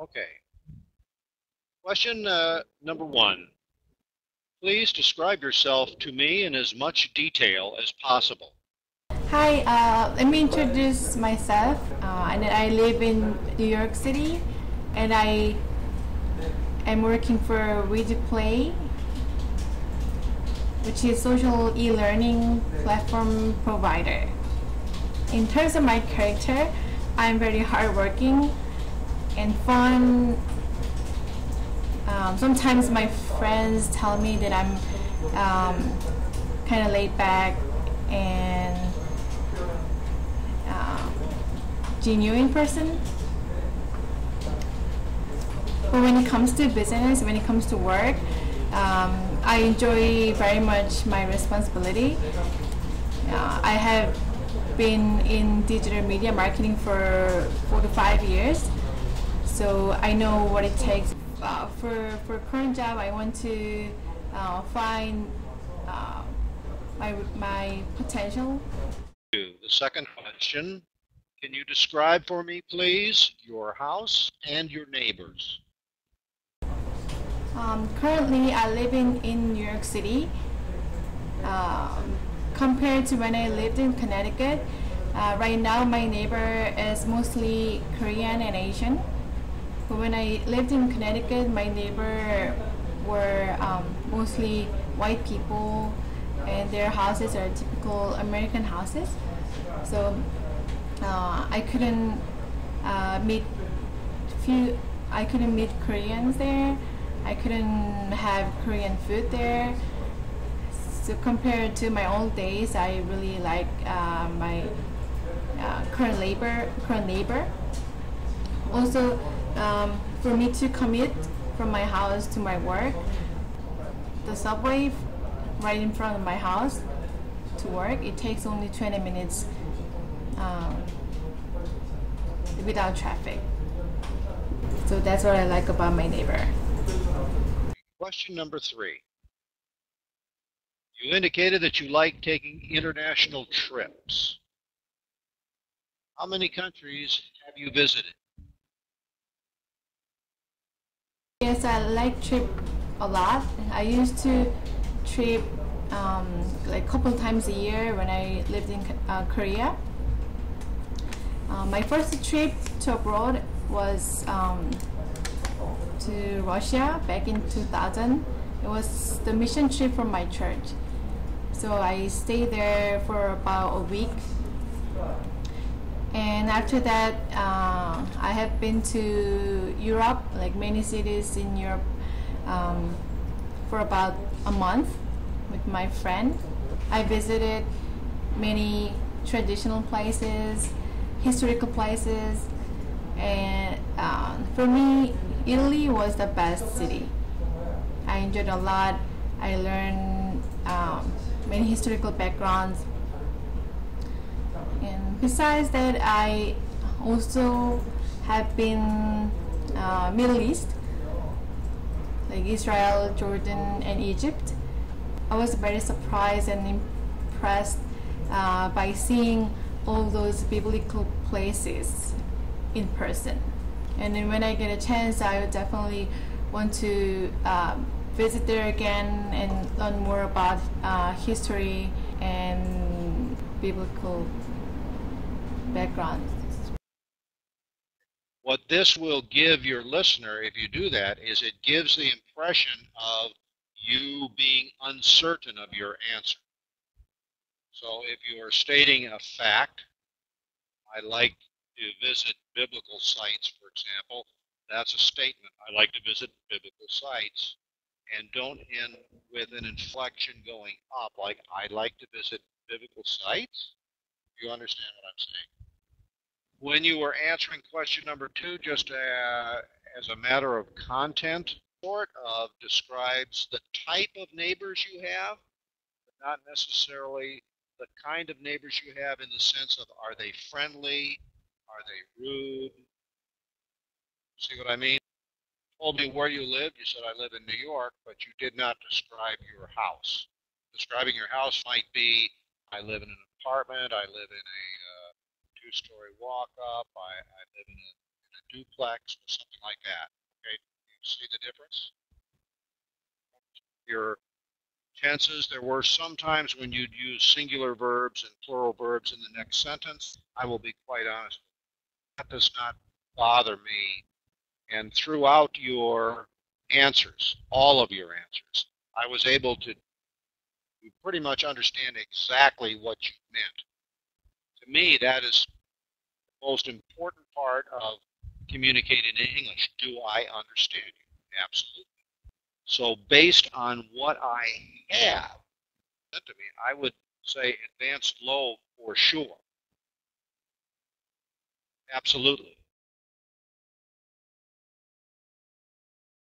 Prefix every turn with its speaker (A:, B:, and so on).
A: Okay. Question number one. Please describe yourself to me in as much detail as possible.
B: Hi, let me introduce myself. I live in New York City, and I am working for WeDoPlay, which is social e-learning platform provider. In terms of my character, I'm very hardworking and fun. Sometimes my friends tell me that I'm kind of laid back and genuine person. But when it comes to business, when it comes to work, I enjoy very much my responsibility. I have been in digital media marketing for 4 to 5 years, so I know what it takes. For current job, I want to find my potential.
A: The second question, can you describe for me, please, your house and your neighbors?
B: Currently, I live in New York City. Compared to when I lived in Connecticut, right now my neighbor is mostly Korean and Asian. But when I lived in Connecticut, my neighbor were mostly white people, and their houses are typical American houses. So I couldn't meet Koreans there. I couldn't have Korean food there. So compared to my old days, I really like my current neighbor. Also, for me to commute from my house to my work, the subway right in front of my house to work, it takes only 20 minutes without traffic. So that's what I like about my neighbor.
A: Question number 3. You indicated that you like taking international trips. How many countries have you visited?
B: Yes, I like trip a lot. I used to trip like a couple times a year when I lived in Korea. My first trip to abroad was to Russia back in 2000. It was the mission trip from my church. So I stayed there for about a week. And after that, I have been to Europe, like many cities in Europe, for about a month with my friend. I visited many traditional places, historical places, and for me, Italy was the best city. I enjoyed a lot. I learned many historical backgrounds. And besides that, I also have been Middle East, like Israel, Jordan, and Egypt. I was very surprised and impressed by seeing all those biblical places in person. And then when I get a chance, I would definitely want to visit there again and learn more about history and biblical background.
A: What this will give your listener, if you do that, is it gives the impression of you being uncertain of your answer. So if you are stating a fact, I like to visit biblical sites, for example, that's a statement. I like to visit biblical sites. And don't end with an inflection going up, like I like to visit biblical sites. You understand what I'm saying? When you were answering question number 2, just as a matter of content, sort of describes the type of neighbors you have, but not necessarily the kind of neighbors you have in the sense of are they friendly, are they rude? See what I mean? You told me where you lived. You said I live in New York, but you did not describe your house. Describing your house might be I live in an apartment, I live in a 2-story walk-up, I live in a duplex, or something like that. Okay, you see the difference? Your tenses, there were some times when you'd use singular verbs and plural verbs in the next sentence. I will be quite honest. That does not bother me. And throughout your answers, all of your answers, I was able to pretty much understand exactly what you meant. To me, that is the most important part of communicating in English. Do I understand you? Absolutely. So based on what I have said to me, I would say advanced low for sure. Absolutely.